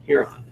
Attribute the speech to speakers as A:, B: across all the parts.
A: here on.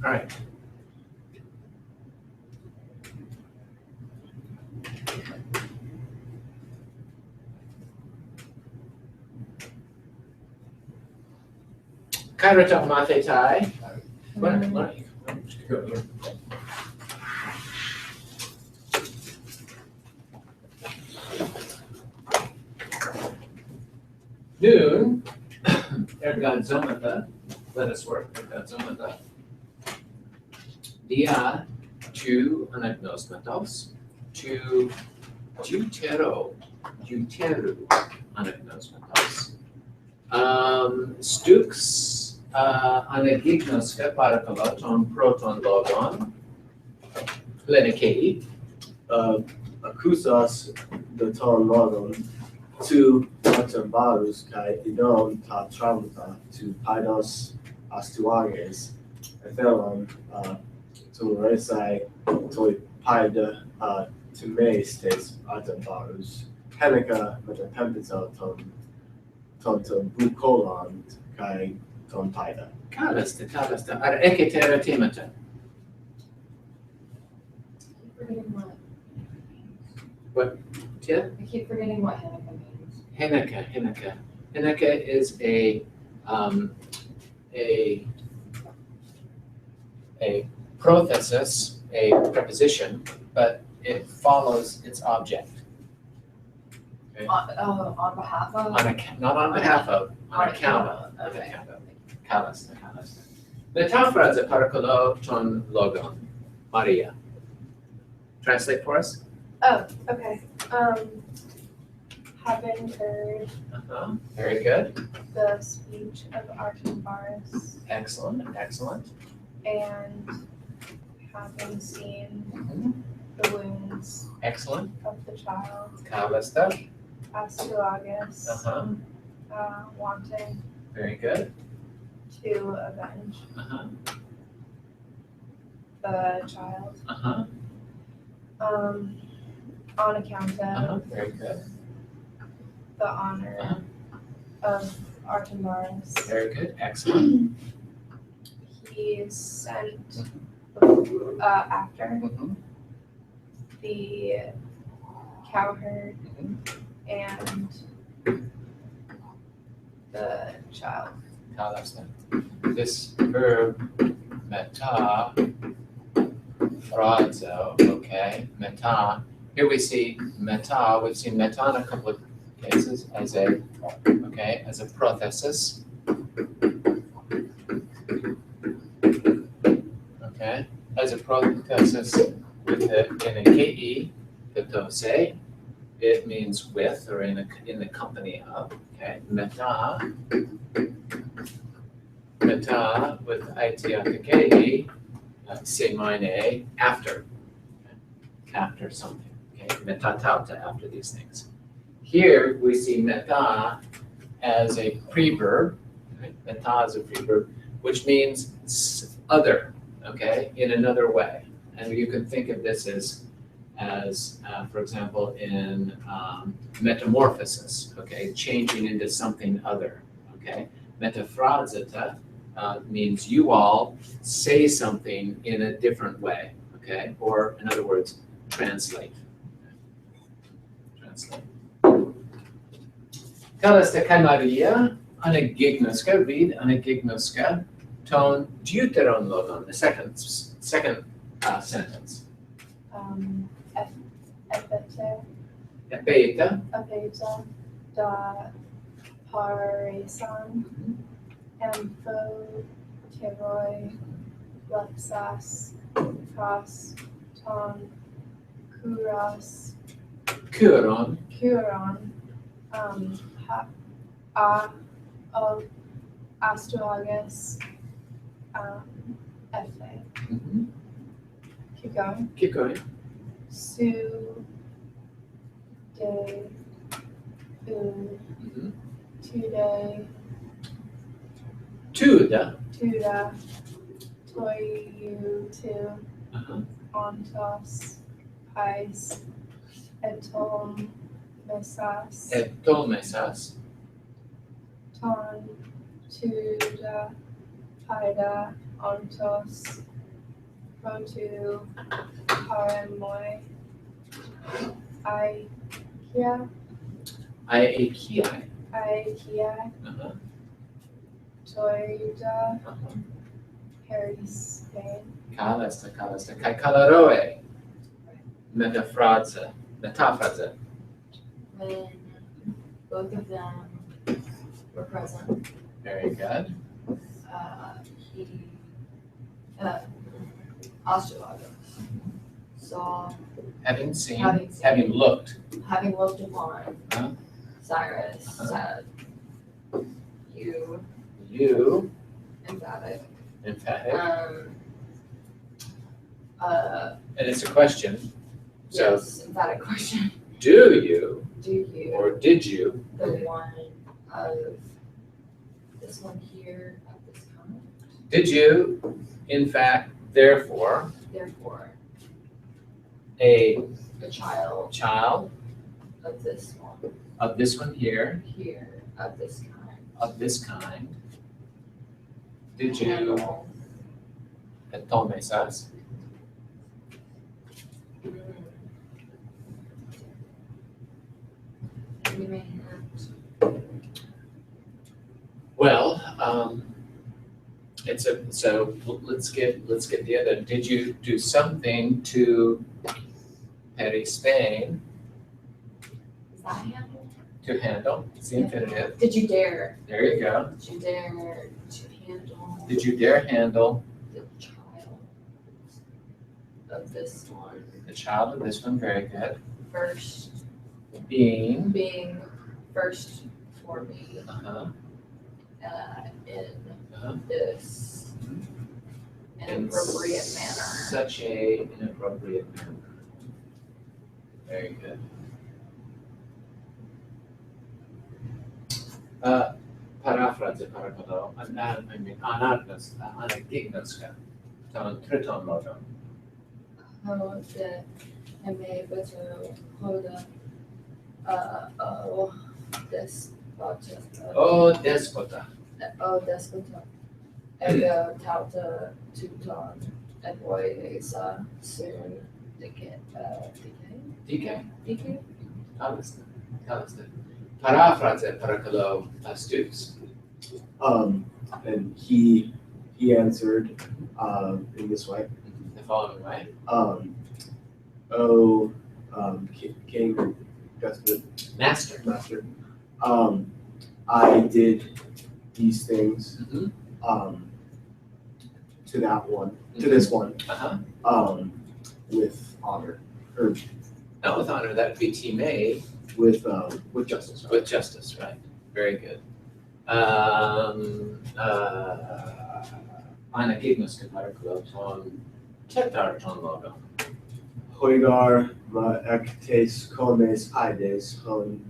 A: All right. Kairata mate tai. Noon. Ergadzomata. Let us work. Ergadzomata. Dia tu anagnosmatos. Tu deutero. Deuteru anagnosmatos. Stux anagignoska parakalaton proton logon. Plenikei.
B: Akusas de ton logon tu atambarus kai idon ta tramuta tu paidos astuages ethelon tu resai toi paida tu me stes atambarus henica metapempita ton bucolon kai ton paida.
A: Kalasta. Ar eketera timata.
C: Forgetting what?
A: What? Yeah?
C: I keep forgetting what Hanukkah means.
A: Henneke is a prothesis, a preposition, but it follows its object. Okay.
C: On behalf of?
A: Not on behalf of, on account of.
C: Okay.
A: Kalasta. Metaphrase parakolo ton logon. Maria. Translate for us.
D: Oh, okay. Having heard
A: Very good.
D: the speech of Artabazus
A: Excellent.
D: and having seen
A: Mhm.
D: the wounds
A: Excellent.
D: of the child,
A: Kalasta.
D: Astylagus, wanting
A: Very good.
D: to avenge the child, on account of
A: Very good.
D: the honor of Artabazus.
A: Very good. Excellent.
D: He sent after the cowherd and the child.
A: Kalasta. This verb meta frazo, okay, meta. Here we see meta. We've seen meta in a couple of cases as a prothesis. Okay, as a prothesis with in a ke, pitose, it means with or in the company of. Okay, meta with itiakake, semine, after something. Okay, metatauta, after these things. Here we see meta as a preverb. Right? Meta is a preverb, which means other. Okay, in another way, and you can think of this as for example, in metamorphosis. Okay, changing into something other. Okay, metaphraseta means you all say something in a different way. Okay, or in other words, translate. translate. Kallas te kai Maria, anagignoska, read anagignoska, ton deuteron lodon, the second sentence.
D: Epete,
A: Epeita,
D: apeta, da paresan, amphoteroi, lexas, pros, ton, kuros,
A: kuron,
D: kuron, astragus, efe. Keep going.
A: keep going.
D: Su, de, u, tude,
A: Tuda,
D: tuda, toiu, tu,
A: uh-huh.
D: ontos, pais, etom, mesas,
A: Etolmesas,
D: ton, tuda, paida, ontos, protu, paremoi, Aikia,
A: Iaekiai,
D: Aikia,
A: uh-huh.
D: Toida,
A: Uh-huh.
D: Perispain,
A: Kalasta, kai kalaroe, metafraza,
C: When both of them were present,
A: very good.
C: he, Ostrago saw,
A: Having seen,
C: Having seen.
A: having looked,
C: having looked upon
A: Uh-huh.
C: Cyrus,
A: Uh-huh.
C: said, you,
A: you,
C: emphatic,
A: emphatic, and it's a question. So,
C: yes, emphatic question,
A: do you,
C: do you,
A: or did you,
C: the one of this one here at this time,
A: did you, in fact, therefore,
C: therefore,
A: a
C: the child
A: child
C: of this one
A: of this one here,
C: here, of this kind,
A: did you,
C: handle,
A: entomesas,
C: you may have
A: well, so let's get the other, did you do something to Perispain
C: is that handle?
A: to handle, it's the infinitive,
C: Did you dare?
A: there you go.
C: Did you dare to handle
A: Did you dare handle
C: the child of this one
A: the child of this one, very good,
C: first,
A: being,
C: being first for me
A: uh-huh,
C: in
A: uh-huh.
C: this
A: in
C: inappropriate manner?
A: such a inappropriate manner. Very good. Paraphrase parakalo, anagignoska, ton triton lodon.
C: Hode, eme beto, hoda, despota,
A: O despota,
C: despota, ego tauta tuton, eboisa, soon, decay,
A: dike, kalista. Paraphrase parakalo, astutes.
B: And he answered, in this way,
A: The following way.
B: King, despot,
A: Master.
B: master, I did these things,
A: Mm-hmm.
B: to that one, to this one,
A: Uh-huh.
B: with honor, or
A: Not with honor, that would be timei,
B: with justice.
A: with justice, right? Very good. Anagignoska parakalo, ton tetar ton lodon.
B: Hoigar ma ektes komes aides hon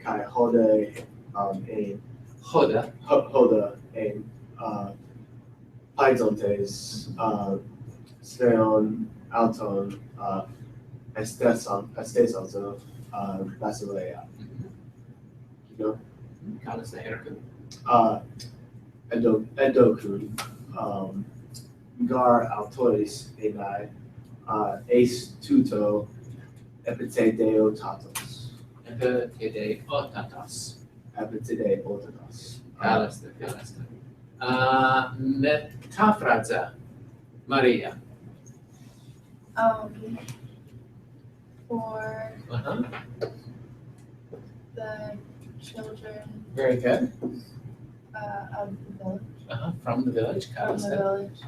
B: kai hode ein
A: Hoda,
B: hoda ein paidontes steon auton estesanto basileia. You know,
A: kalista herkun.
B: endokun gar autois enai ace tuto epitedeo tatos.
A: Epitide otatos.
B: Epitide otatos.
A: Καλέστε. Μετάφραζα. Maria.
D: For
A: Uh-huh.
D: the children
A: Very good.
D: of the village,
A: Uh-huh. From the village.
D: from the
A: Καλέστε.
D: village.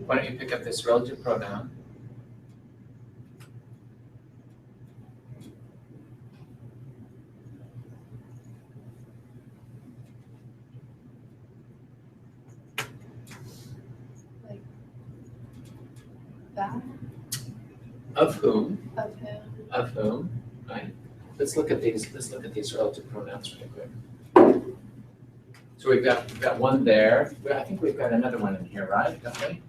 A: Why don't you pick up this relative pronoun?
D: That
A: Of whom?
D: of him.
A: Of whom? Right. Let's look at these relative pronouns really quick. So we've got one there. Well, I think we've got another one in here, right? Don't we?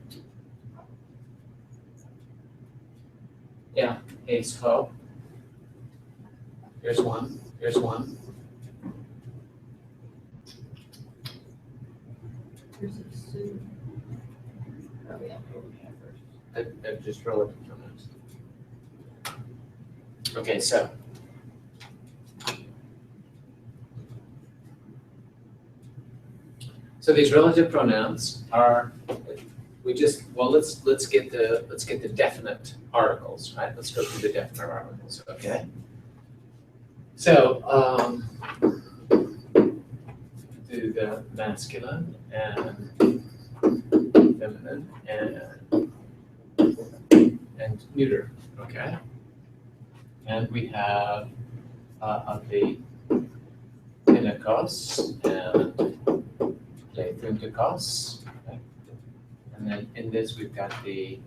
A: Yeah, ace ho. Here's one. Here's one.
C: Here's a suit. Oh, yeah, what we have first.
A: They're just relative pronouns. Okay, so. So these relative pronouns are, let's get the definite articles, right? Let's go through the definite articles, okay? So, do the masculine and feminine and neuter, okay? And we have of the Pinakos and Plethuntikos, okay? And then in this we've got the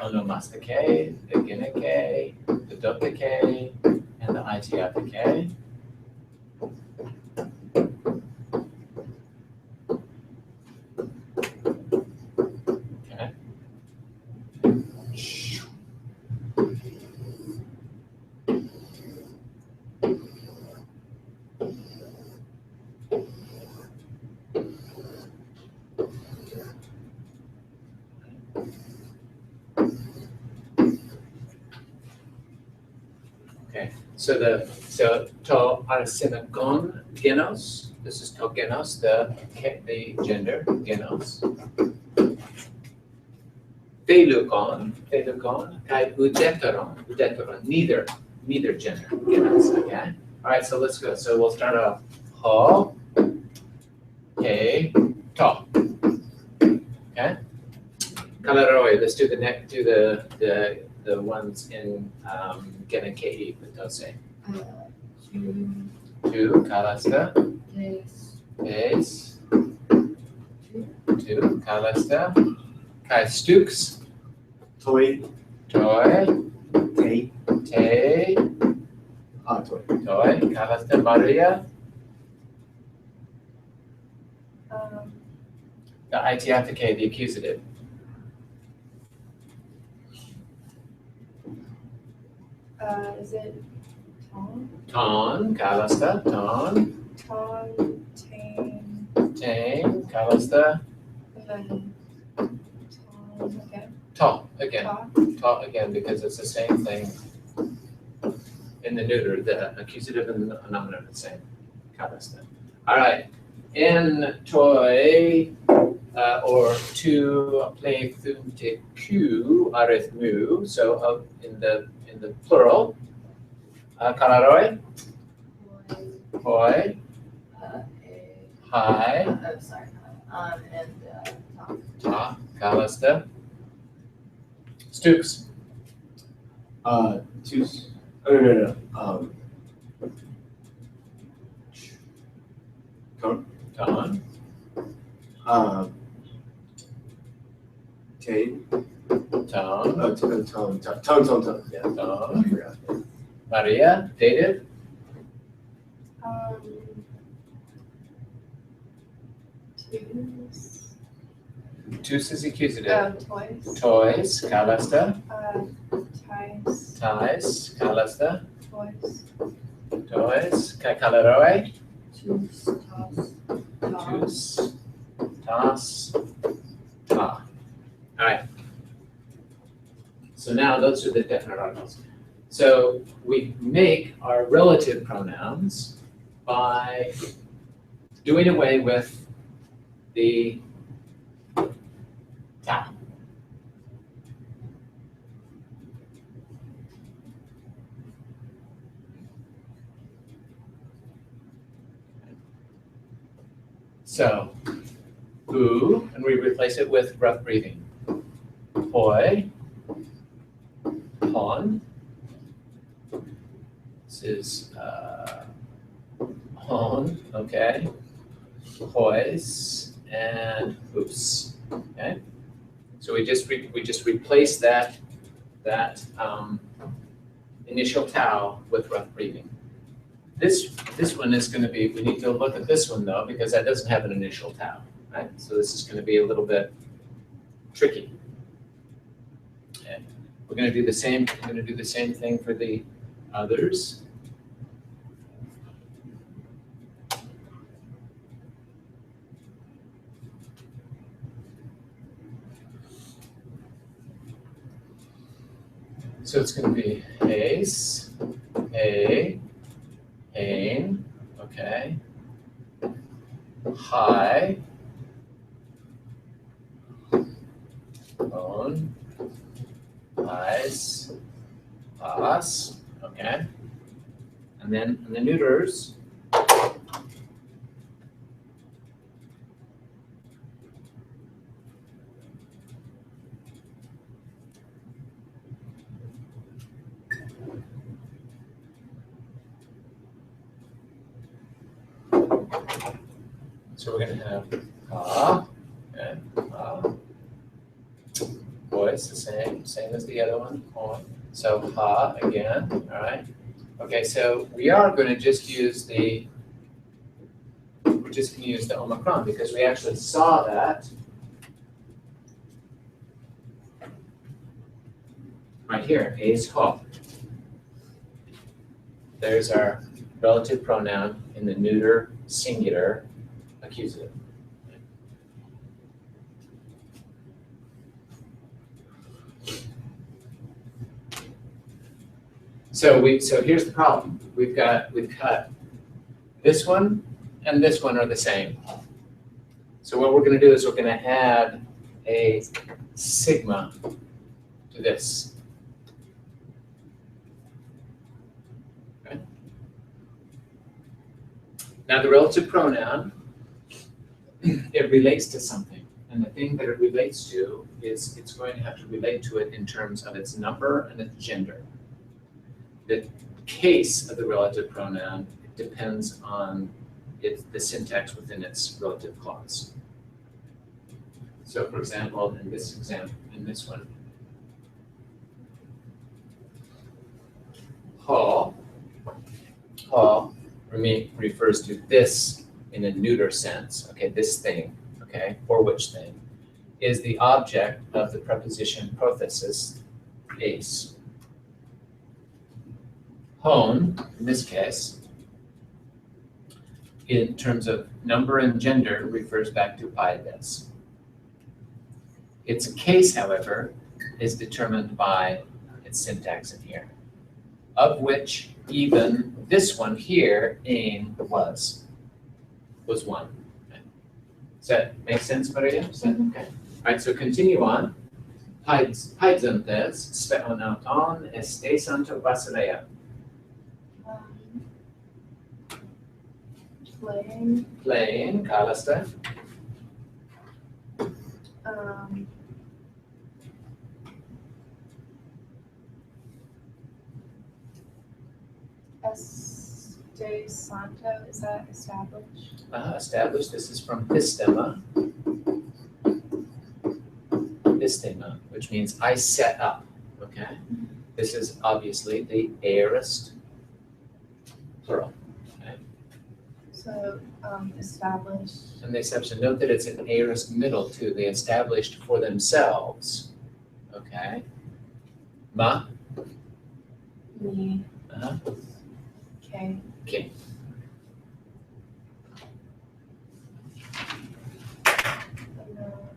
A: Onomastike, the Ginike, the Dopike, and the Itiapike. Okay. So to arsenagon genos. This is to genos, the gender genos. Thelugon, kai udeteron, neither gender genos. Okay. All right. So let's go. So we'll start off ho, he, to. Okay. Kalaroi. Let's do the ones in Genekei, Pitose. Two, Kalasta, Ace, two, Kalasta, Kai Stukes,
B: Toy.
A: Toy,
B: Te.
A: Te,
B: Toy.
A: Toy, Kalasta, Maria, the Itiapike, the accusative.
D: Is it Tom?
A: Ton, Kalasta, Ton,
D: Tom, Tane,
A: Tane, Kalasta,
D: and then Tom again.
A: Ta again.
D: Ta.
A: Ta again, because it's the same thing in the neuter, the accusative and the nominative are the same. Kalasta. All right. In toy or to play thum te ku arithmu. So in the plural, kalaroi, hoi, hi,
C: Oh, sorry. And top.
A: ta, kalasta, Stukes,
B: Tus. Oh, no. Ton.
A: ton,
B: Te.
A: ton,
B: Tone. Yeah. I
A: ton,
B: forgot.
A: Maria, dative,
D: Twos.
A: tus is accusative,
D: Toys.
A: toys, kalasta,
D: Ties.
A: ties, kalasta,
D: Toys.
A: toys, kalaroi,
C: Choose, toss.
A: tus, tas, ta. All right. So now those are the definite articles. So we make our relative pronouns by doing away with the ta. So, who, and we replace it with rough breathing. Hoi, hon. This is hon, okay. Hois and hoos, okay. So we just replace that initial tau with rough breathing. This one is going to be, we need to look at this one though, because that doesn't have an initial tau, right? So this is going to be a little bit tricky. Okay. We're going to do the same thing for the others. So it's going to be ace, a, ain, okay. High, bone, eyes, us, okay. And then in the neuters, so we're going to have okay, voice the same as the other one, on. So ha again, all right. Okay, so we are going to just use the Omicron because we actually saw that right here, a's ho. There's our relative pronoun in the neuter singular accusative. So here's the problem. We've cut this one and this one are the same. So what we're going to do is we're going to add a sigma to this. Okay. Now the relative pronoun, it relates to something. And the thing that it relates to is it's going to have to relate to it in terms of its number and its gender. The case of the relative pronoun depends on the syntax within its relative clause. So for example, in this one, ha refers to this in a neuter sense, okay, this thing, okay, or which thing, is the object of the preposition prothesis, ace. Hone, in this case, in terms of number and gender, refers back to paides. Its case, however, is determined by its syntax in here, of which even this one here, ain, was one. Okay. Does that make sense, Maria? Okay. All right, so continue on. Paidzantes speonaton este santo basileia. Playing, Kalasta.
D: Este Santo, is that established?
A: Established, this is from pistema. Pistema, which means I set up, okay? This is obviously the aorist plural.
D: So, established.
A: And they establish, note that it's an aorist middle too. They established for themselves, okay? Ma?
D: Me.
A: Uh-huh.
D: Okay.
A: Okay.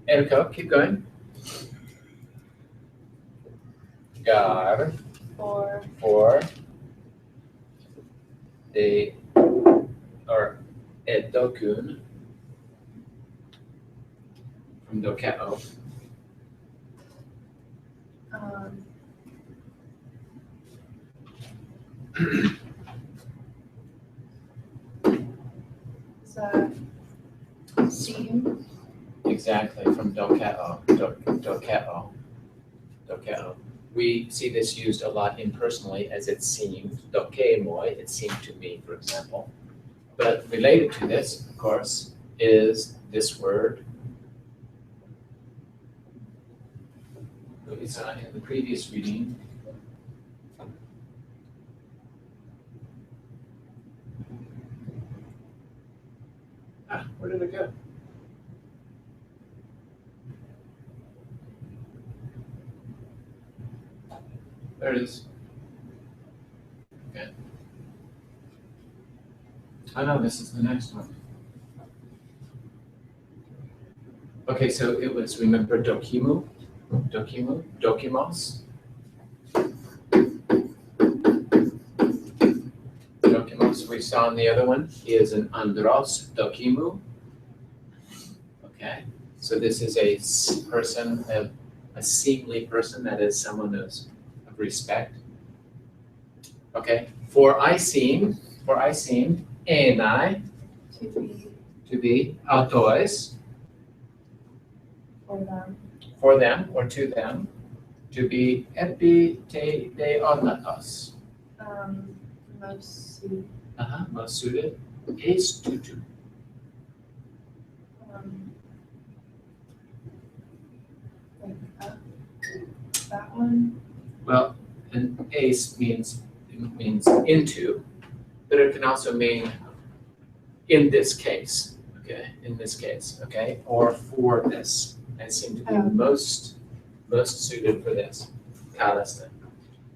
A: Erko, keep going. Gar,
D: for,
A: de, or edokun, from dokeo.
D: is that seem?
A: Exactly, from dokeo, dokeo. We see this used a lot impersonally as it seemed, dokemoi, it seemed to me, for example. But related to this, of course, is this word that we saw in the previous reading. Where did it go? There it is. Okay. Oh no, this is the next one. Okay, so it was, remember dokimos? Dokimos, we saw in the other one, is an andros dokimu. Okay, so this is a person, a seemly person, that is someone who's of respect. Okay, for I seem, enai,
D: To be
A: autois,
D: for them.
A: for them or to them, to be epi te de onatos.
D: Most suit,
A: Most suited, ace tutu.
D: like that one,
A: Well, an ace means into, but it can also mean in this case, okay, or for this. I seem to be most suited for this. Kalista.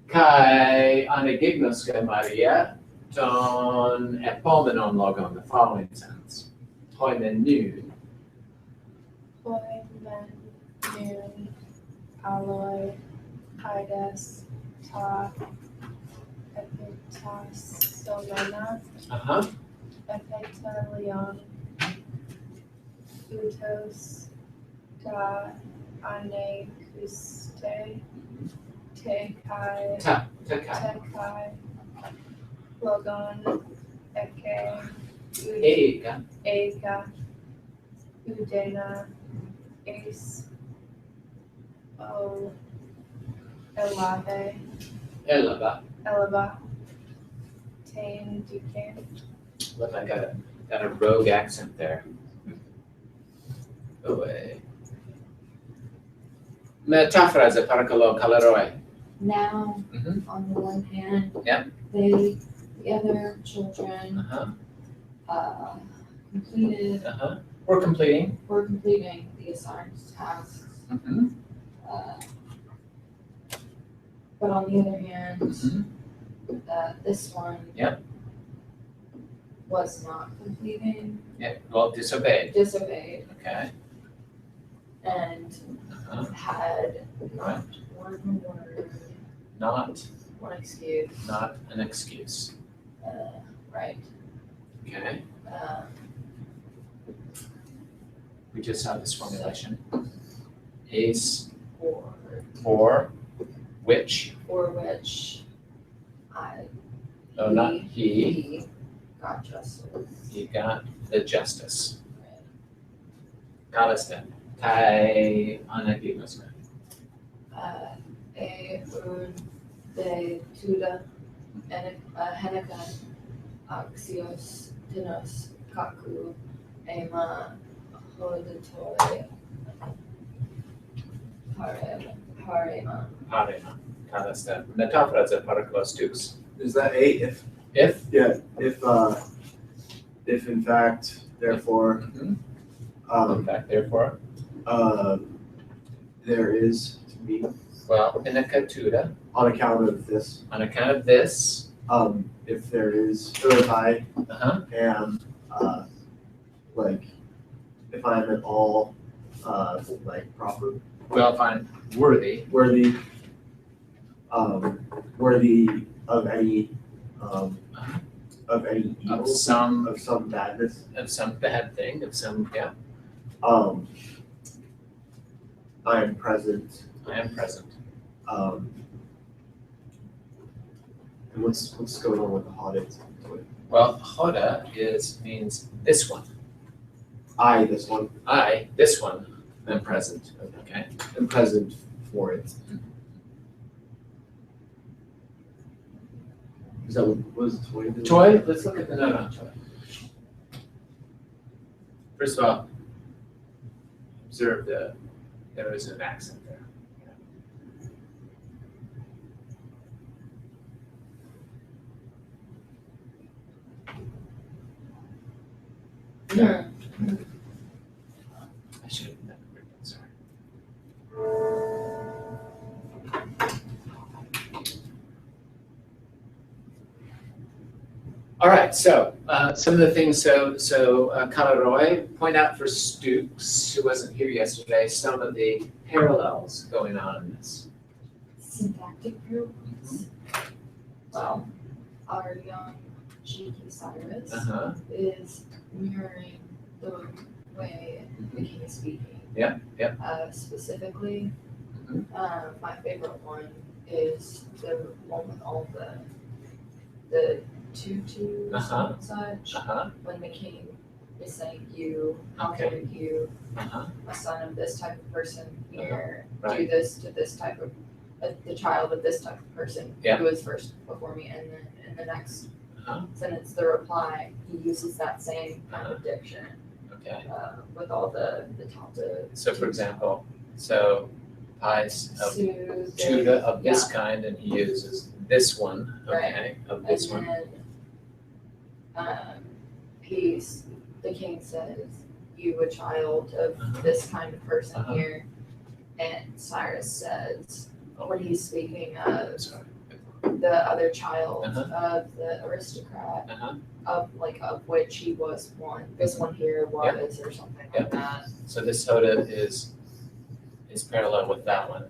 A: Kai anagignoska Maria ton epomenon logon, the following sentence. Toimen noon,
D: boy, men, noon, alloy, ides, ta, epitas, solena, epitelion, utos, da, ane, kuste, te kai,
A: takai,
D: tekai, logon, eke,
A: ega,
D: ega, udena, ace, o, elave,
A: elaba.
D: eleva, tame, duquesne,
A: Look, I got a rogue accent there. Go away. Metaphrase parakalo kaleroi.
C: Now,
A: Mhm.
C: on the one hand,
A: Yeah.
C: the other children
A: Uh-huh,
C: completed
A: We're completing.
C: or completing the assigned tasks.
A: Mhm,
C: uh, But on the other hand,
A: mhm.
C: this one
A: Yep.
C: was not completing,
A: Yeah, well, disobeyed,
C: disobeyed,
A: okay.
C: and
A: Uh-huh.
C: had
A: Right.
C: one word,
A: Not
C: one excuse,
A: an excuse,
C: right?
A: okay.
C: Uh,
A: We just saw this formulation. Ace
C: or
A: for which,
C: for which
A: no, not he,
C: he got justice.
A: he got the justice. Kalisten, tai anagignosme.
C: E un de tuda Heneka axios dinos kaku ema hoditoi harema.
A: Parema, kalisten. Metaphrase paraklos tous.
B: Is that eight?
A: If,
B: If in fact, therefore,
A: in fact, therefore,
B: there is to be,
A: well, in a katuda,
B: on account of this,
A: on account of this,
B: if there is, or if I
A: uh-huh,
B: am, like, if I'm at all like proper,
A: Well, fine, worthy,
B: worthy of any evil,
A: of some
B: badness.
A: bad thing, of some, yeah,
B: I am present.
A: I am present.
B: And what's going on with the Hodet?
A: Well, Hoda means this one.
B: This one,
A: This one, am present, okay?
B: am present for it. Is that what was it, toy?
A: Toy, let's look at the note on toy. First of all, observe there is an accent there. I should have never written that, sorry. All right, so some of the things, Kalaroy, point out for Stooks, who wasn't here yesterday, some of the parallels going on in this.
C: Syntactic parallels. Well, our young G.K. Cyrus
A: Uh-huh,
C: is mirroring the way the king is speaking.
A: Yeah, yeah.
C: Specifically,
A: Mhm.
C: my favorite one is the one with all the tutus
A: Uh-huh.
C: and such.
A: uh-huh,
C: When the king is saying, "You, how
A: Okay.
C: dare you,
A: uh-huh,
C: a son of this type of person here, do
A: right.
C: this to this type of, the child of this type of person
A: Yeah.
C: who was first before me," and then in the next
A: Uh-huh.
C: sentence, the reply, he uses that same kind of diction
A: okay.
C: with all the talta.
A: So for example, so pies of
C: Soothe,
A: Judah of this
C: yeah.
A: kind, and he uses this one, okay, of this
C: And
A: one.
C: then, the king says, "You a child of
A: Uh-huh.
C: this kind of person
A: Uh-huh.
C: here," and Cyrus says, when he's speaking of
A: Sorry.
C: the other child
A: Uh-huh.
C: of the aristocrat,
A: Uh-huh.
C: of which he was one, this one here was, or something
A: Yeah.
C: like that.
A: So this Hoda is parallel with that one.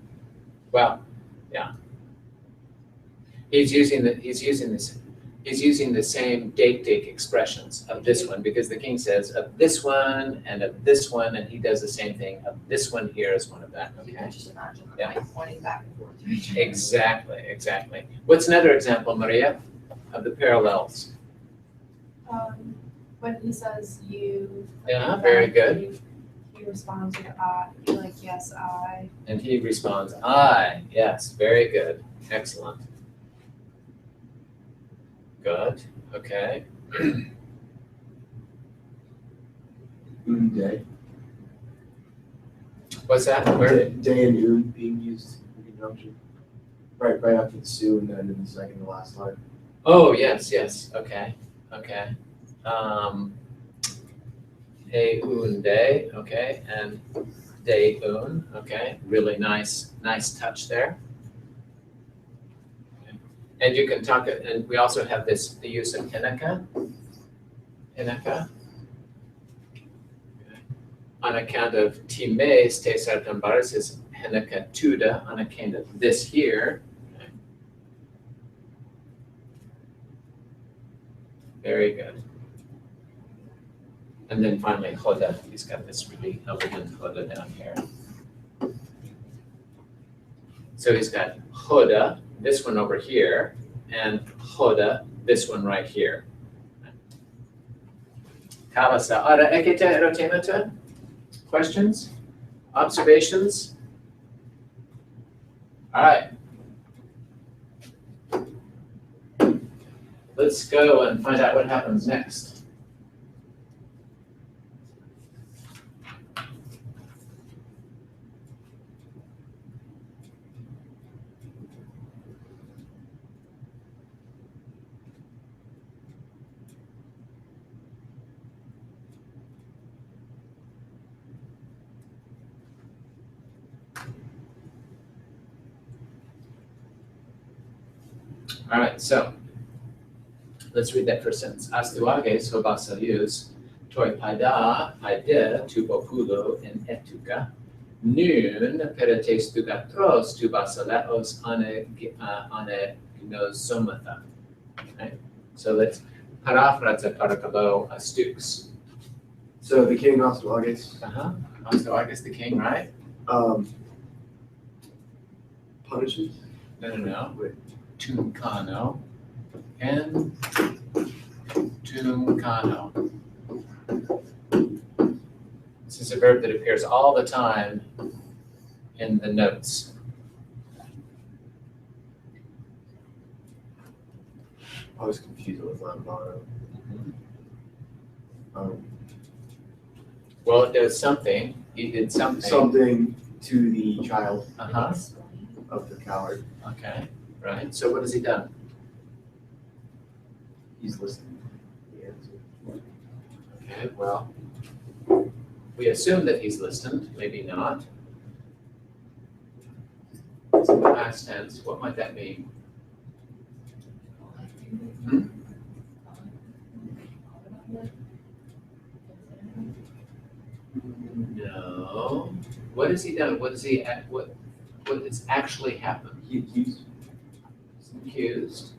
A: Well, yeah. He's using the same dactic expressions of this one, because the king says of this one, and he does the same thing, of this one here is one of that,
C: You
A: okay?
C: can just imagine them
A: Yeah.
C: like pointing back and forth to each other.
A: Exactly. What's another example, Maria, of the parallels?
D: When he says you.
A: Yeah, very good.
D: He responds with I, like, yes, I.
A: And he responds, I, yes, very good, excellent. Good, okay.
B: Day.
A: What's that? Where?
B: Day and Oon being used in conjunction. Right after the Sue and then in the second to last line.
A: Oh, yes, okay. Hey, un, day, okay, and day, un, okay, really nice touch there. Okay. And you can talk, and we also have the use of Hinaka. Okay. On account of Times, te sartambaris is Hinaka tuda, on account of this here. Okay. Very good. And then finally, Hoda, he's got this really elegant Hoda down here. So he's got Hoda, this one over here, and Hoda, this one right here. Kalasa, ara ekete erotemata? Questions? Observations? All right. Let's go and find out what happens next. All right, so let's read that first sentence. Astuages hobasalius toi pada, ide, tubopulo, in etuka. Nun, peretes tugatros, tubasileos, gnosomata. Okay, so let's paraphrase parakalo astux.
B: So the king Ostroges
A: Ostrogus the king, right?
B: Punishes.
A: No.
B: Wait.
A: Tuncano. And tuncano. This is a verb that appears all the time in the notes.
B: I was confused with Lambano.
A: Well, it does something. He did something.
B: Something to the child
A: Uh-huh.
B: of the coward.
A: Okay, right. So what has he done?
B: He's listening. The answer.
A: Okay, well, we assume that he's listened, maybe not. It's in the past tense. What might that mean? No. What has he done? What has actually happened?
B: He accused.
A: Accused.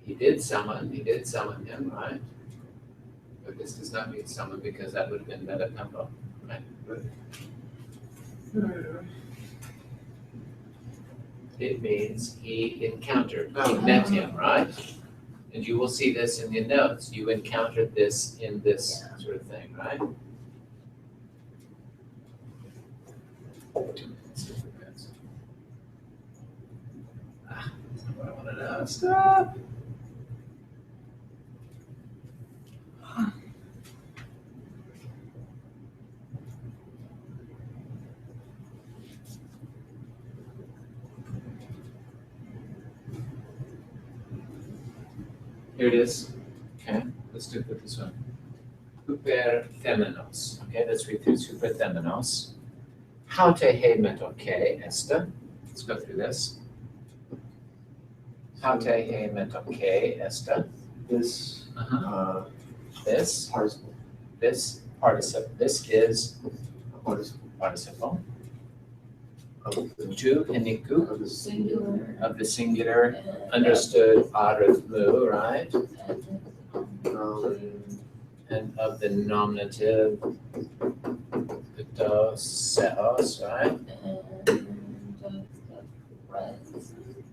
A: He did summon him, right? But this does not mean summon because that would have been metatempo, right? It means he encountered, he met him, right? And you will see this in your notes. You encountered this in this sort of thing, right? Let's see if we got some. That's not what I wanted to know. Stop. Here it is. Okay, let's do it with this one. Superthemenos. Okay, let's read through superthemenos. Haute he metoke este. Let's go through this. Haute he metoke este.
B: This
A: This,
B: participle.
A: this participle. This is
B: Participle
A: participle.
B: of the
A: Tu heniku
B: of the
C: Singular.
A: of the singular understood arithmu, right? And of the nominative seos, right?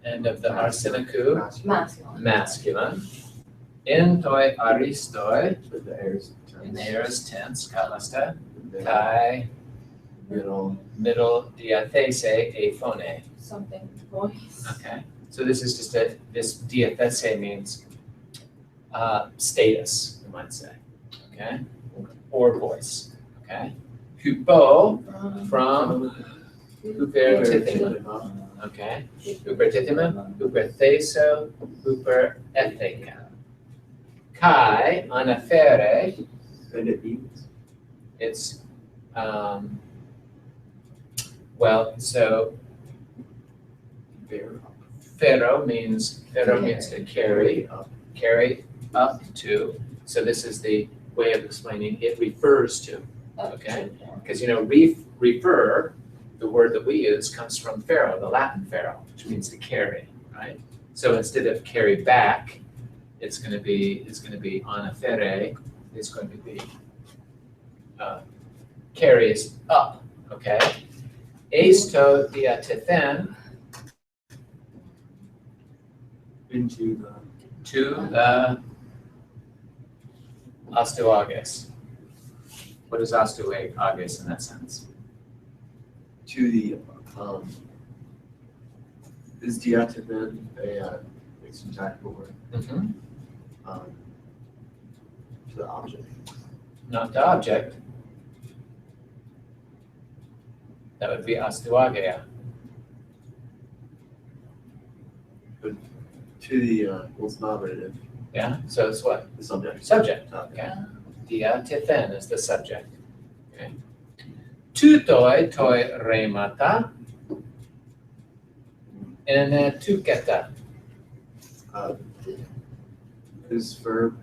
A: And of the arseniku
C: Masculine.
A: masculine. In toi aristoi,
B: with the heirs.
A: in the aorist tense, kalasta,
B: The
A: kai, middle diathese a phone.
C: Something voice.
A: Okay, so this is just this diathese means status, you might say, okay? Or voice, okay? Hupo from hupertithema, okay? Hupertithema, hupertheso, huperetheca. Kai anafere,
B: And it means.
A: it's, well, so
B: Bear
A: pharaoh means to carry up to. So this is the way of explaining it refers to, okay? Because refer, the word that we use comes from pharaoh, the Latin pharaoh, which means to carry, right? So instead of carry back, it's going to be anafere, it's going to be carries up, okay? Eisto diatithen,
B: into the
A: to the osteoagus. What is osteoagus in that sense?
B: to the is diatipin a syntactical word?
A: Mm-hmm.
B: To the object.
A: Not the object. That would be osteoagea.
B: To the what's nominative?
A: Yeah, so it's what?
B: The subject.
A: Subject, okay. Diatithen is the subject. Okay. Tutoi toi remata. And tuketa.
B: This verb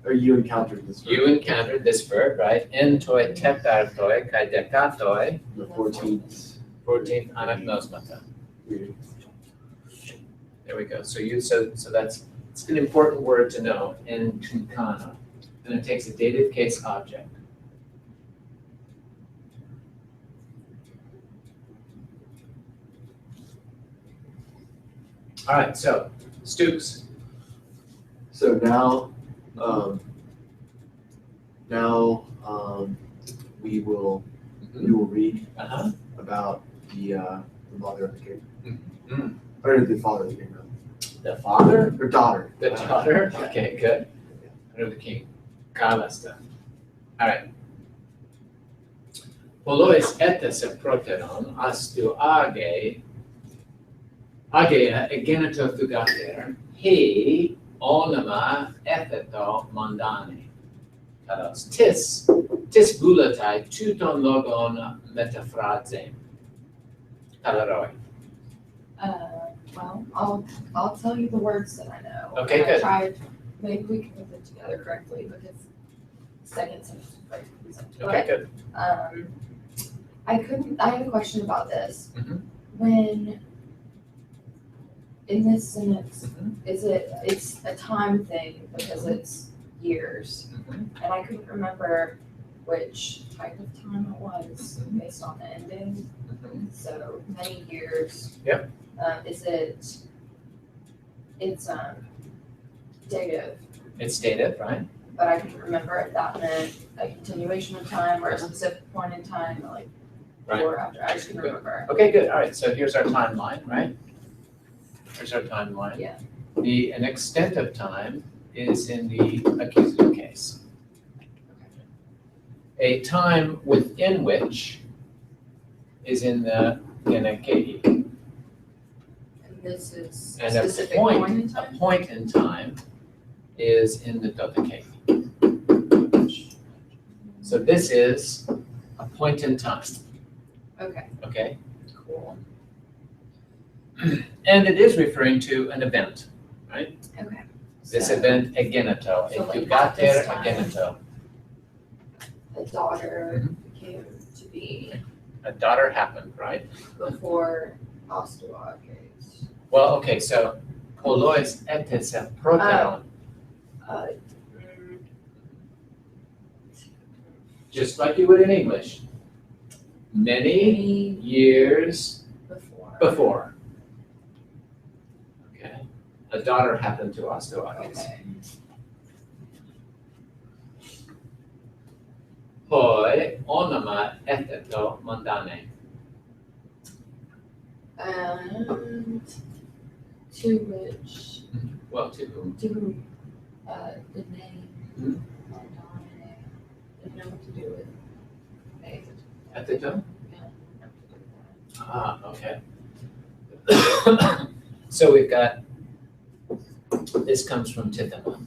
B: Or you encountered this.
A: You encountered this verb, right? En toi tetartoi kai dekatoi,
B: The 14th.
A: 14th anagnosmata.
B: reading.
A: There we go. So that's, it's an important word to know in tunkana. And it takes a dative case object. All right, so Stooks.
B: So now, we will read
A: Uh-huh.
B: about the mother of the king.
A: Mm.
B: Or the father of the king, rather.
A: The father,
B: Or daughter.
A: the daughter. Okay, good. Under the king. Kalasta. All right. Polois etes proteron astu age egeneto thugater he onema etheto mondani. Kalos tis bulatai tuton logon metaphrase. Kalaroi.
C: Well, I'll tell you the words that I know.
A: Okay,
C: And I
A: good.
C: tried, maybe we can put it together correctly because second sentence is very confusing.
A: Okay, good.
C: I had a question about this.
A: Mhm.
C: When, in this sentence,
A: Mhm.
C: it's a time thing because it's years.
A: Mhm.
C: And I couldn't remember which type of time it was
A: Mhm.
C: based on the ending.
A: Mhm.
C: So many years.
A: Yep.
C: It's dative,
A: It's dative, right?
C: but I couldn't remember if that meant a continuation of time or a specific point in time, or like
A: Right.
C: before or after. I just couldn't
A: Good.
C: remember.
A: Okay, good. All right, so here's our timeline, right? Here's our timeline.
C: Yeah.
A: An extent of time is in the accusative case. A time within which is in the genekei.
C: And this is a
A: And a
C: specific
A: point-
C: point in
A: A
C: time?
A: point in time is in the dodekei. So this is a point in time,
C: Okay,
A: okay?
C: cool.
A: And it is referring to an event.
C: Okay.
A: This
C: So,
A: event egeneto,
C: So like
A: educater
C: this time.
A: egeneto.
C: the daughter
A: Mm-hmm.
C: came to be
A: A daughter happened, right?
C: before Ostoages.
A: Well, okay, so polois etes proteron, just like you would in English. Many
C: Many
A: years
C: before.
A: before. Okay, a daughter happened to Ostoages.
C: Okay.
A: Hoi onoma etheto mondane.
C: And to which,
A: Well, to whom?
C: the name,
A: Mhm.
C: Mondane, didn't know what to do with name.
A: Etheto?
C: Yeah.
A: Ah, okay. So we've got, this comes from Tithema.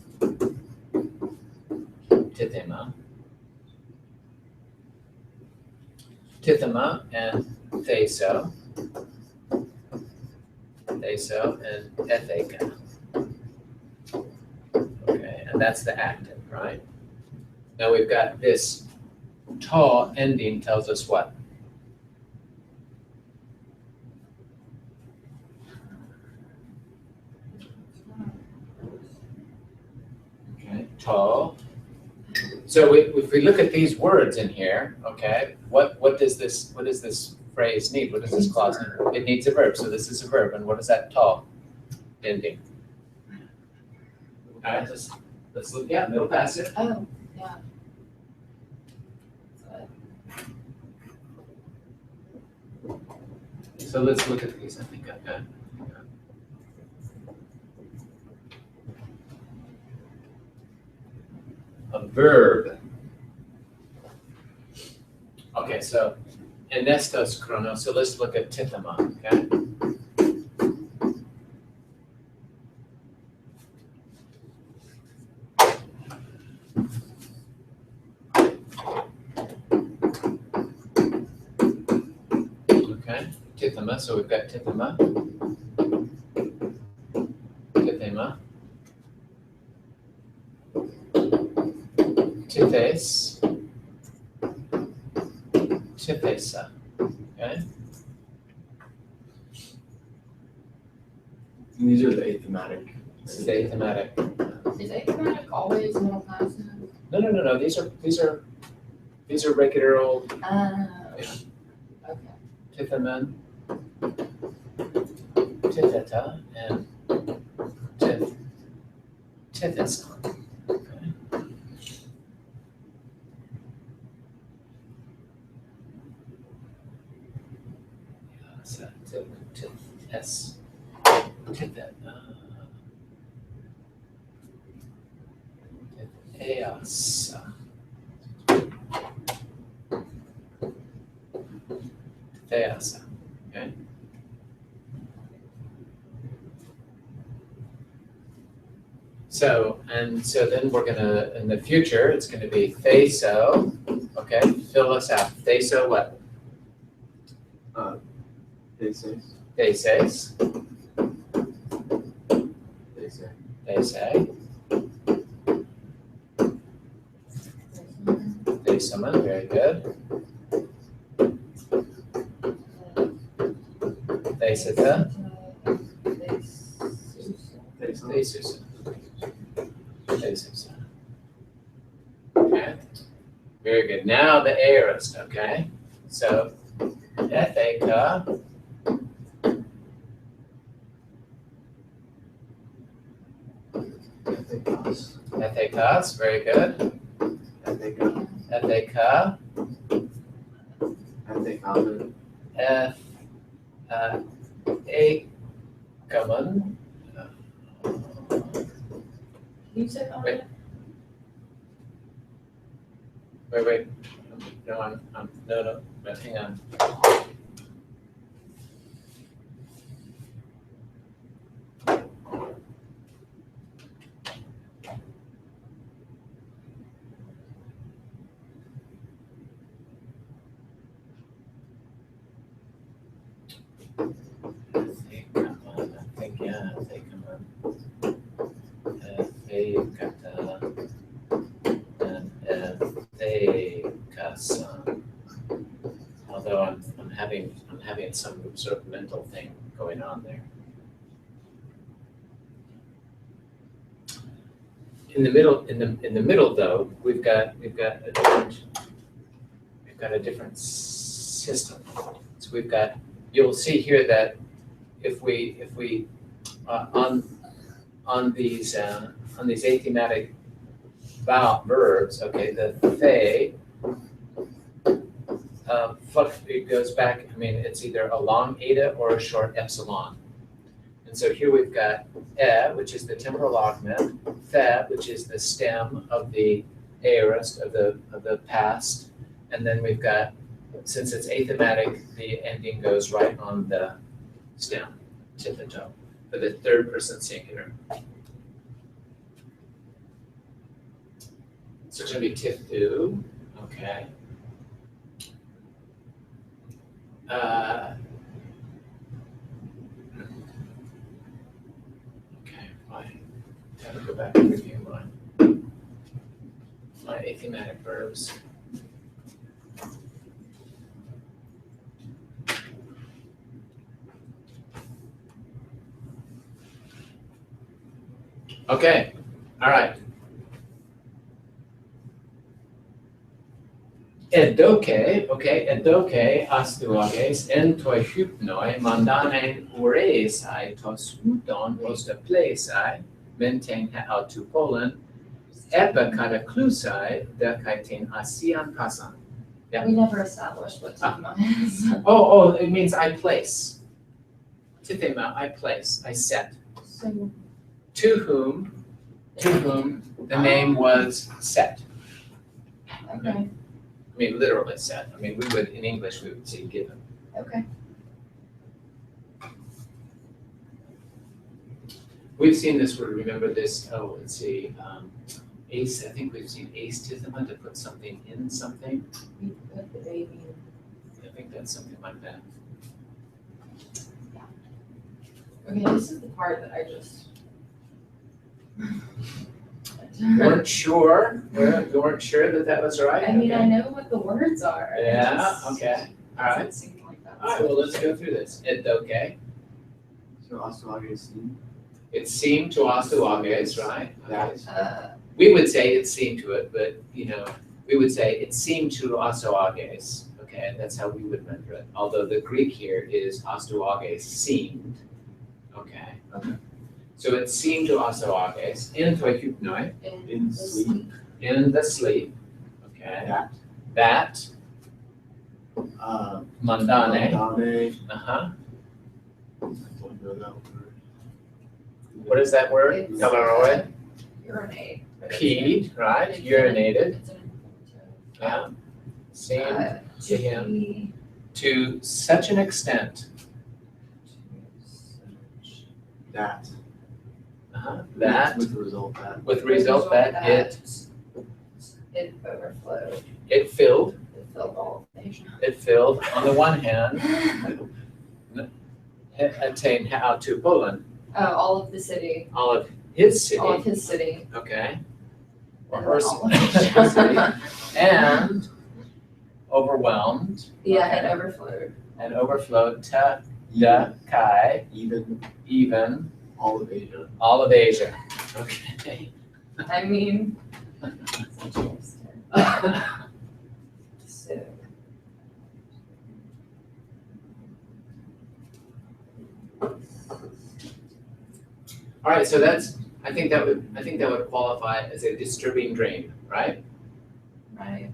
A: Tithema and Theso. Theso and Etheka. Okay, and that's the active, right? Now we've got this ta ending tells us what? Okay, ta. So if we look at these words in here, okay, what does this phrase need? What does this clause need? It needs a verb, so this is a verb, and what is that ta ending? All right, let's look, yeah, middle passive.
C: Oh, yeah.
A: So let's look at these, I think I've got. A verb. Okay, so enestos chronos, so let's look at tithema, okay? Okay, tithema, so we've got tithema. Tithema. Tifes. Tifesa. Okay?
B: And these are the athematic.
A: This is athematic.
C: Is athematic always middle class now?
A: No. These are regular old
C: Okay.
A: Tithamen, Titheta, and Tithison. Okay. So Tiths, Tithet, Tithas. Theasa, okay? So then we're gonna, in the future, it's gonna be Theso, okay? Fill us out. Theso what?
B: They say.
A: Theses,
B: They say.
A: they say. Thesomen, very good. Theisita,
B: They say.
A: Theisusa. Theisusa. Okay, very good. Now the aorist, okay? So, Etheka, Ethekos, very good. Etheka, Ekaman.
C: You said all
A: Wait.
C: that?
A: Wait. No, no, but hang on. Although I'm having some sort of mental thing going on there. In the middle though, we've got a different system. So you'll see here that if we on these athematic verbs, okay, the the it goes back, I mean, it's either a long eta or a short epsilon. And so here we've got which is the temporal augment, the, which is the stem of the aorist, of the past, and then we've got, since it's athematic, the ending goes right on the stem, tifito, for the third person singular. So it's gonna be tiftu, okay. Okay, fine. Gotta go back and review my athematic verbs. Okay, all right. Edoke, okay, edoke astuages en toi hypnoi mandanen ureisai tos udon posta placeai menten autu Poland epa kada klusai de kaitin asian pasan. Yeah.
C: We never established what Tima is.
A: Oh, it means I place. Tithema, I place, I set.
C: So,
A: To whom the name was set.
C: okay,
A: I mean, literally set. I mean, in English, we would say given.
C: okay.
A: We've seen this word, remember this, let's see, ace, I think we've seen ace tithema, to put something in something.
C: We put the baby in.
A: I think that's something like that.
C: Okay, this is the part that I just.
A: weren't sure, you weren't sure that that was right?
C: I mean,
A: Okay.
C: I know what the words are. it
A: Yeah,
C: just
A: okay, all right.
C: doesn't seem like that's-
A: All right, well, let's go through this. Okay,
B: So Astuage is seen.
A: it seemed to Osawages, right?
B: That.
A: We would say it seemed to it, but, we would say it seemed to Osawages, okay? That's how we would render it. Although the Greek here is Osawages seemed, okay?
B: Okay.
A: So it seemed to Osawages in to hypnoi,
B: In
C: the
B: sleep.
A: in the sleep, okay?
B: That.
A: That, mandane,
B: Mandane.
A: uh-huh.
B: I don't know that word.
A: What is that word?
C: It's-
A: Galaroi?
C: Urinate. but it's
A: Peed, right?
C: an-
A: Urinated,
C: It's an infinitive.
A: yeah. Seemed
C: To
A: him.
C: be-
A: to such an extent,
B: That.
A: that,
B: With the result that.
A: with result that
C: It overflowed,
A: it filled,
C: it filled all of Asia.
A: it filled, on the one hand, it attained how to Poland,
C: All of the city,
A: all of his
C: all of
A: city,
C: his city.
A: okay? Or
C: and
A: her
C: then all of
A: her city,
C: Asia.
A: and overwhelmed
C: Yeah, it overflowed.
A: and overflowed to the Kai,
B: Even
A: even
B: all of Asia.
A: all of Asia, okay?
C: I mean. it's interesting. So,
A: All right, so I think that would qualify as a disturbing dream, right?
C: right,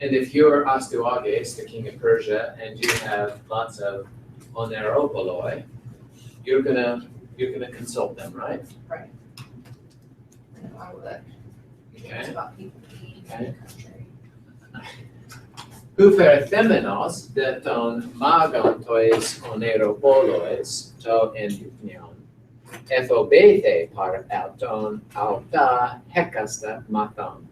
A: And if you're Astyagis, the king of Persia, and you have lots of oneropoloi, you're gonna consult them, right?
C: and I would, it's
A: Okay.
C: about people being in the country.
A: Huperthemenos de ton magon tois oneropolois to enhypnion. Ethobethe par auton auta hekasta mathon.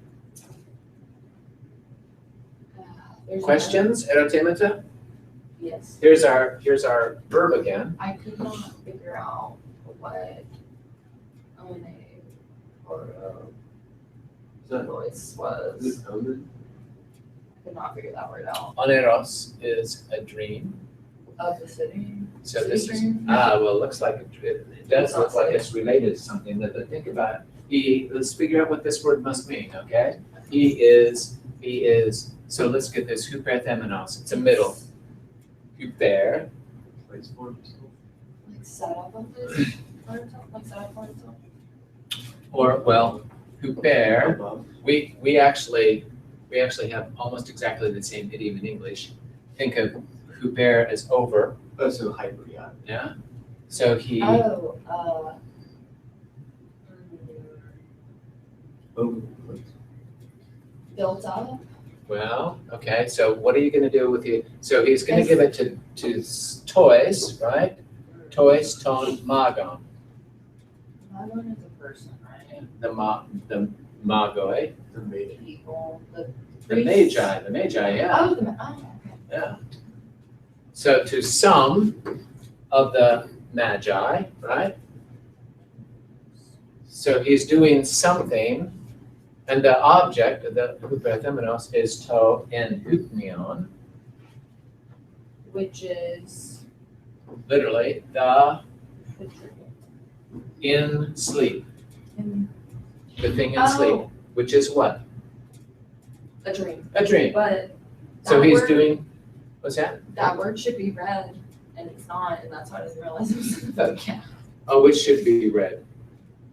C: There's
A: Questions, erotemata?
C: another- Yes,
A: Here's our verb again.
C: I could not figure out what one or
B: Is that
C: voice was.
B: is it omen?
C: I could not figure that word out.
A: Oneros is a dream.
C: Of the city.
A: So
C: City
A: this is,
C: dream?
A: well, it looks like, it does look like it's related to something, but think about it. Let's figure out what this word must mean, okay? He is, so let's get this, huperthemenos, it's a middle. Huper,
B: Place form.
C: Like set up of this, or something, like set up for itself.
A: or, well, huper,
B: Above.
A: we actually have almost exactly the same idiom in English. Think of huper as over,
B: Oh, so hyper, yeah.
A: yeah? So he,
C: Oh,
B: Over. Place.
C: built up,
A: well, okay, so what are you gonna do with the, so he's gonna give it to toys, right? Toys ton magon,
C: that one is a person, right?
A: the magoi,
B: The major.
C: People, the
A: the
C: priests.
A: magi, yeah,
C: Oh, okay.
A: yeah. So to some of the magi, right? So he's doing something, and the object of the huperthemenos is to en hypnion,
C: Which is
A: literally the
C: the dream.
A: in sleep,
C: In
A: the thing in sleep,
C: Oh.
A: which is what?
C: a dream,
A: A dream.
C: but
A: So
C: that
A: he's
C: word-
A: doing, what's that?
C: that word should be read, and it's not, and that's why I didn't realize it was in the vocab.
A: Oh, which should be read?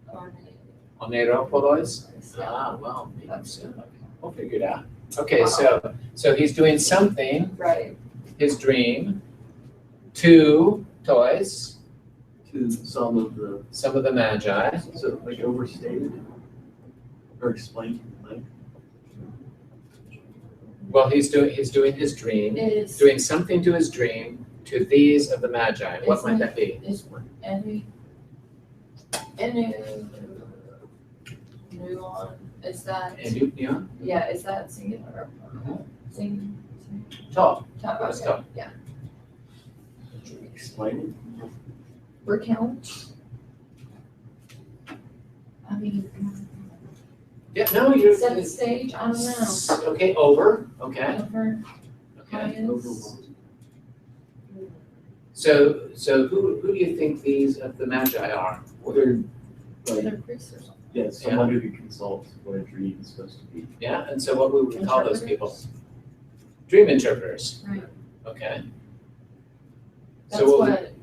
C: Or
A: Oneropolois?
C: Yeah,
A: Ah, well, maybe
C: that's
A: so.
C: the vocab.
A: We'll figure it out. Okay, so he's doing something,
C: Right,
A: his dream, to toys,
B: To some of the,
A: some of the magi.
B: so like overstated or explained, like.
A: Well, he's doing his dream,
C: is,
A: doing something to his dream to these of the magi. What might that be?
C: is any new one, is that,
A: Endypnion?
C: yeah, is that singular or plural? Singular.
A: To.
C: Okay,
A: Let's go.
C: yeah.
B: Explaining.
C: Recount. I mean,
A: Yeah, no, you're.
C: Set the stage, I don't know.
A: Okay, over, okay,
C: Over,
A: okay.
C: highest.
A: So who do you think these of the Magi are?
B: Well, they're like,
C: They're priests or something.
B: yeah, someone who can consult what a dream is supposed to be.
A: Yeah, and so what would we call those people?
C: Interpreters.
A: Dream interpreters,
C: Right,
A: okay.
C: that's
A: So
C: what,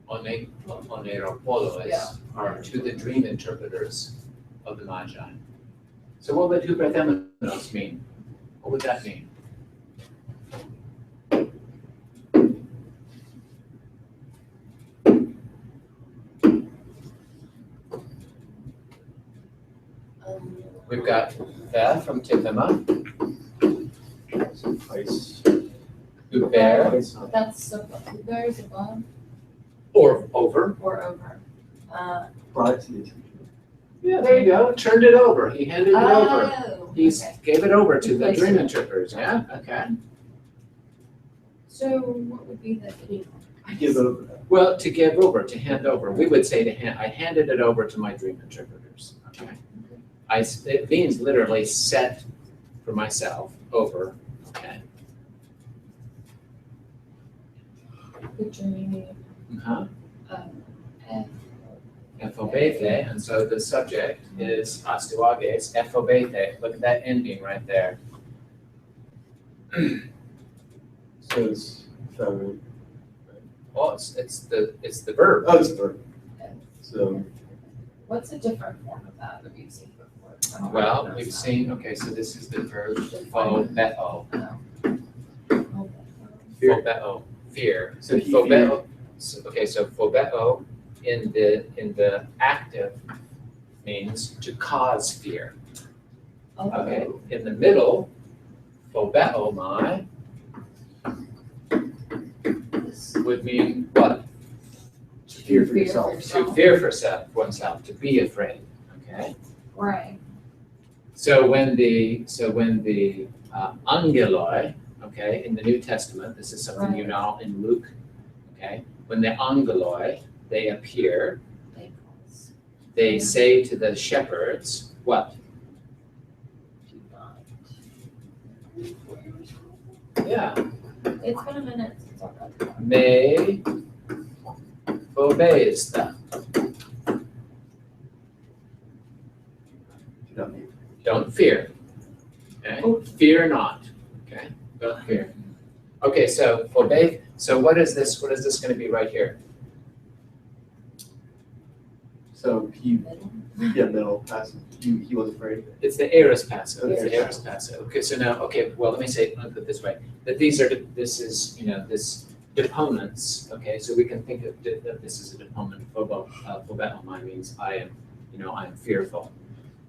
A: Oneropolo
C: Yeah.
A: are to the dream interpreters of the Magi. So what would huperthemenos mean? What would that mean? We've got the from Tithema,
B: Ice.
A: huper,
C: That's above, there's above
A: or over.
C: or over.
B: Brought it to the attention.
A: Yeah, there you go, turned it over, he handed it over.
C: Oh,
A: He
C: okay.
A: gave it over to the
C: Replaced
A: dream
C: it.
A: interpreters, yeah, okay.
C: So what would be the idiom?
B: Give over.
A: Well, to give over, to hand over, we would say I handed it over to my dream interpreters, okay? It means literally set for myself over, okay?
C: The dream,
A: Uh-huh.
C: F,
A: Ephobethe, and so the subject is astuages, ephobethe, look at that ending right there.
B: So it's feminine.
A: Well, it's the verb.
B: Oh, it's the verb. So
C: what's a different form of that we've seen before? I don't
A: Well,
C: recognize
A: we've
C: that.
A: seen, okay, so this is the verb phobeo,
C: Oh.
A: phobeo, fear.
B: So he
A: Phobeo, okay, so phobeo in the active means to cause fear. Okay, in the middle, phobeo my would mean what?
B: to fear for yourself.
A: To fear for oneself, to be afraid, okay?
C: Right,
A: So when the angeloi, okay, in the New Testament, this is something you know in Luke, okay? When the angeloi, they appear,
C: they cause.
A: they
C: Yeah.
A: say to the shepherds, what? Yeah,
C: It's been a minute since I've read that.
A: me phobesta. Don't fear. Okay? Fear not. Okay? Don't fear. Okay, so phobe, so what is this gonna be right here?
B: So he,
C: Middle.
B: yeah, middle passive. He was afraid.
A: It's the aorist passive. It's the
B: Okay.
A: aorist passive. Okay, so now, okay, well, let me put it this way. That this is, this deponents, okay? So we can think of that this is a deponent. Phobeomai means I am fearful.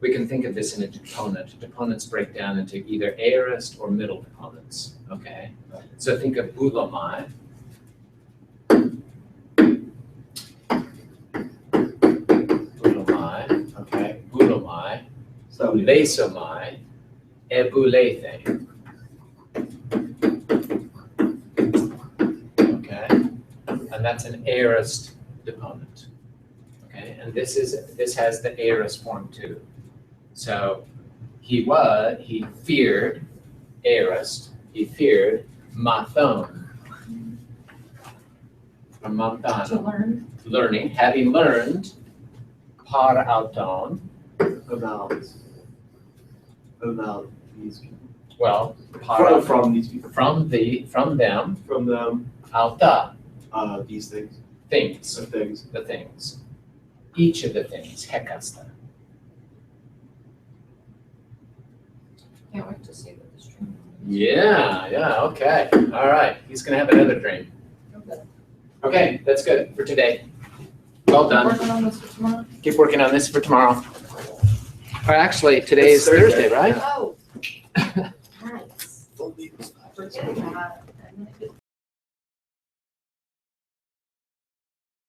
A: We can think of this in a deponent. Deponents break down into either aorist or middle deponents, okay? So think of boulomai. Boulomai, okay? Boulomai,
B: So
A: lesomai, ebulethe. Okay? And that's an aorist deponent. Okay? And this has the aorist form too. So he feared aorist, he feared mathon. From
C: To
A: mathon,
C: learn.
A: learning, having learned par auton,
B: about these people.
A: well, par
B: From these people.
A: from them,
B: From them,
A: alta,
B: these things.
A: things,
B: Of things.
A: the things. Each of the things, hekasta.
C: Can't wait to see what this dream is.
A: Yeah, okay, all right, he's gonna have another dream.
C: Okay.
A: Okay, that's good for today. Well done,
C: Working on this for tomorrow?
A: keep working on this for tomorrow. Or actually, today is
B: It's Thursday.
A: Thursday, right?
C: Oh,